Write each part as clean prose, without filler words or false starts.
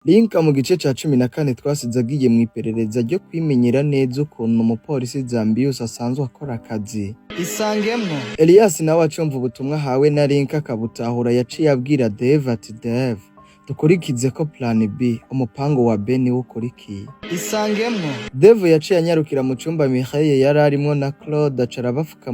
LYNCA mu gice ca 14 twasize agiye mw'iperereza ryo kwimenyera neza ukuntu umupolisi Zambius asanzwe akora akazi. Isangemwo Elias nawe acumva ubutumwa hawe na LYNCA akabutahura yaciye abwira Dave ati Dave dukurikize ko plan B umupango wa Ben ukurikiye. Isangemwo Dave yaciye anyarukira mu cumba Mihaye yari arimwo na Claude acara bafuka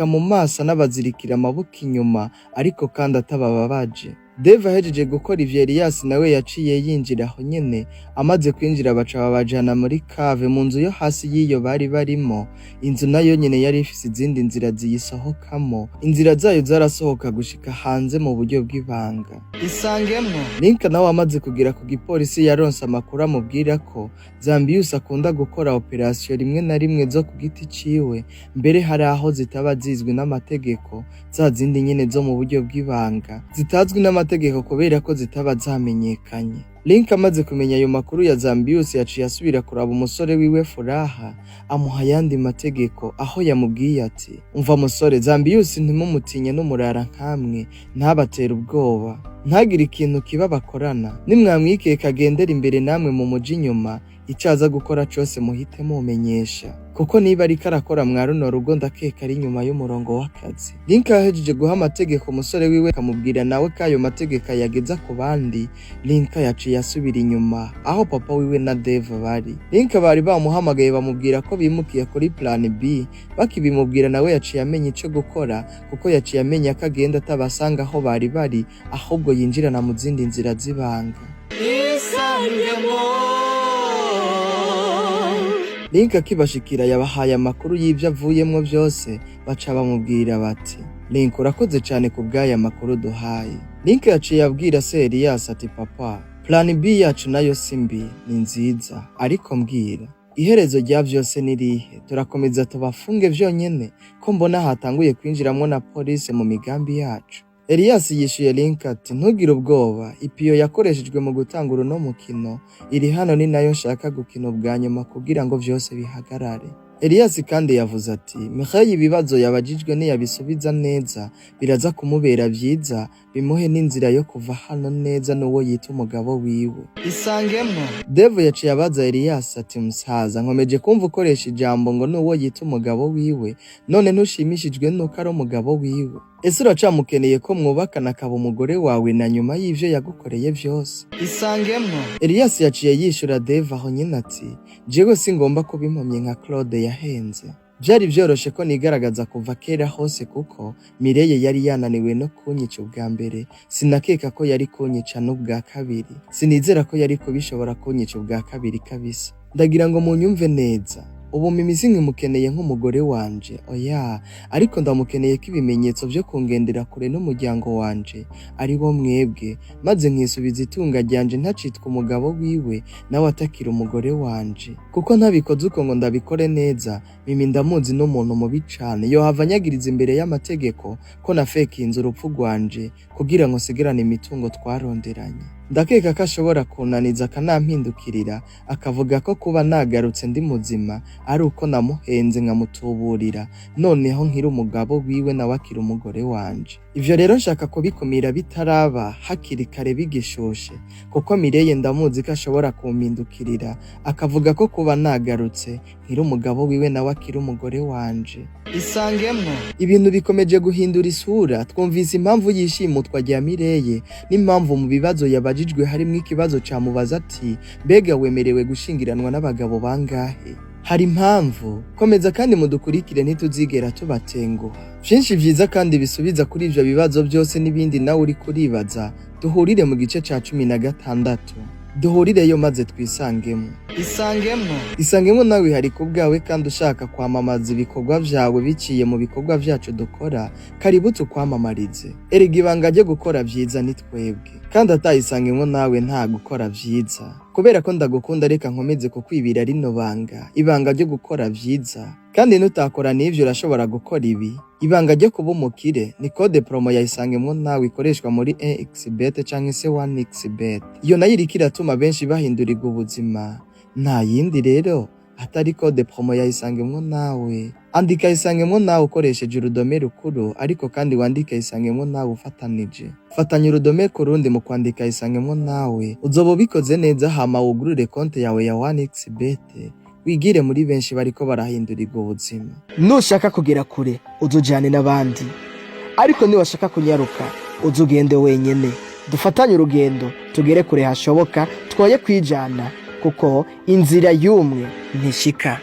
mu maso n'abazirikira amaboko inyuma ariko kandi atabababaje. Dave ahejeje gukora ivyo Elias nawe yaciye yinjira aho nyene amaze kwinjira baca babajana muri cave mu nzu yo hasi y'iyo bari barimo. Inzu nayo nyene yari ifise izindi nzira ziyisohokamo, inzira zayo zarasohoka gushika hanze mu buryo bw'ibanga. Isangemwo LYNCA nawe amaze kugira ku gipolisi yaronse amakuru amubwira ko Zambius akunda gukora operation rimwe na rimwe zo ku giti ciwe, mbere hari aho zitaba zizwi n'amategeko, za zindi nyene zo mu buryo bw'ibanga zitazwi n'amategeko kubera ko zitaba zamenyekanye. LYNCA amaze kumenya ayo makuru ya Zambius yaciye asubira kuraba umusore wiwe Furaha amuha yandi mategeko, aho yamubwiye ati umva musore, Zambius ntimumutinye n'umurara nkamwe, ntabatera ubwoba, ntagire ikintu kiba bakorana, nimwamwikeka agendera imbere namwe mu muji inyuma, icaza gukora cose muhite mumenyesha, kuko niba ariko arakora mwaruno rugo ndakeka ari nyuma y'umurongo w'akazi. LYNCA yahejeje guha amategeko umusore wiwe akamubwira nawe ko ayo mategeko yageza ku bandi. LYNCA yaciye asubira inyuma aho papa wiwe na Dave bari. LYNCA bari bamuhamagaye bamubwira ko bimukiye kuri plan B, bakibimubwira nawe yaciye amenya ico gukora, kuko yaciye amenya ko agenda atabasanga aho bari ahubwo yinjirana mu zindi nzira z'ibanga. LYNCA kibashikira yabahaye amakuru y'ivyo avuyemwo vyose, baca bamubwira bati LYNCA urakoze cane ku bw'aya makuru duhaye. LYNCA yaciye abwira se Elias ati papa, plan B yacu nayo si mbi, ni nziza, ariko mbwira iherezo rya vyose nirihe? Turakomeza tubafunge vyonyene ko mbona hatanguye kwinjiramwo na police mu migambi yacu? Elias yishuye LYNCA ati ntugire ubwoba, ipiyo yakoreshejwe mu gutangura uno mukino iri hano ni nayo nshaka gukina ubwa nyuma kugira ngo vyose bihagarare. Elias kandi yavuze ati Mihaye ibibazo yabajijwe niyabisubiza neza biraza kumubera vyiza, bimuhe n'inzira yo kuva hano neza n'uwo yita umugabo wiwe. Isangemwo Dave yaciye abaza Elias ati musaza, nkomeje kumva ukoresha ijambo ngo n'uwo yita umugabo wiwe, none ntushimishijwe nuko ari umugabo wiwe? Ese uracamukeneye ko mwubakana akaba umugore wawe na nyuma y'ivyo yagukoreye vyose? Isangemwo Elias yaciye yishura Dave aho nyene ati jewe singomba kuba impomye nka Claude yahenze. Vyari vyoroshe ko nigaragaza kuva kera hose, kuko Mireye yari yananiwe no kunyica ubwa mbere, sinakeka ko yari kunyica n'ubwa kabiri, sinizera ko yari kubishobora kunyica ubwa kabiri kabisa. Ndagira ngo munyumve neza, ubu Mimi mukeneye nk'umugore wanje, oya, ariko ndamukeneye ko ibimenyetso vyo kungendera kure n'umuryango wanje ari wo mwebwe, maze nkisubiza itunga ryanje ntacitwa umugabo wiwe nawe atakira umugore wanje, kuko ntabikoze uko ngo ndabikore neza. Mimi ndamuzi n'umuntu mubi cane, yohava anyagiriza imbere y'amategeko ko nafekinze urupfu rwanje kugira ngo nsigarane imitungo twaronderanye. Ndakeka ko ashobora kunaniza akanampindukirira akavuga ko kuba nagarutse ndi muzima ari uko namuhenze nkamutuburira, noneho nkiri umugabo wiwe nawe akiri umugore wanje. Ivyo rero nshaka kubikumira bitaraba hakiri kare bigishoshe, kuko Mireye ndamuzi ko ashobora kumpindukirira akavuga ko kuba nagarutse nkiri umugabo wiwe nawe akiri umugore wanje. Isangemwo ibintu bikomeje guhindura isura, twumvise impamvu yishimutwa rya Mireye n'impamvu mu bibazo yabajijwe harimwo ikibazo camubaza ati mbega wemerewe gushingiranwa n'abagabo bangahe? Hari impamvu, komeza kandi mudukurikire ntituzigera tubatenguha. Vyinshi vyiza kandi bisubiza kuri ivyo bibazo byose n'ibindi nawe uri kuribaza, duhurire mu gice ca 16. Duhurireyo maze twisangemo. Isangemwo nawe hari ku bwawe kandi ushaka kwamamaza ibikorwa vyawe biciye mu bikorwa vyacu dukora, karibu tukwamamarize. Erega ibanga ryo gukora vyiza ni twebwe, kandi atayisangemwo nawe nta gukora vyiza. Kubera ko ndagukunda reka nkomeze kukwibira rino banga, ibanga ryo gukora vyiza, kandi nutakora n'ivyo urashobora gukora ibi. Ibanga ryo kuba umukire ni code promo ya Isangemwo nawe ikoreshwa muri 1xbet canke se 1xbet. Iyo nayo iriko iratuma benshi bahindurirwa ubuzima, nta yindi rero atari code promo ya Isangemwo nawe. andika isangemo nawe ukoresheje urudome rukuru ariko kandi wandika isangemo nawe ufatanije. Fatanya urudome ku rundi mu kwandika isangemo nawe, uzoba ubikoze neza hama wugurure konti yawe ya 1xbet wigire muri benshi bariko barahindurirwa ubuzima. Nushaka kugera kure uzujane n'abandi, ariko niwashaka kunyaruka uzugende wenyene. Dufatanye urugendo tugere kure hashoboka, twoye kwijana kuko inzira y'umwe ntishika.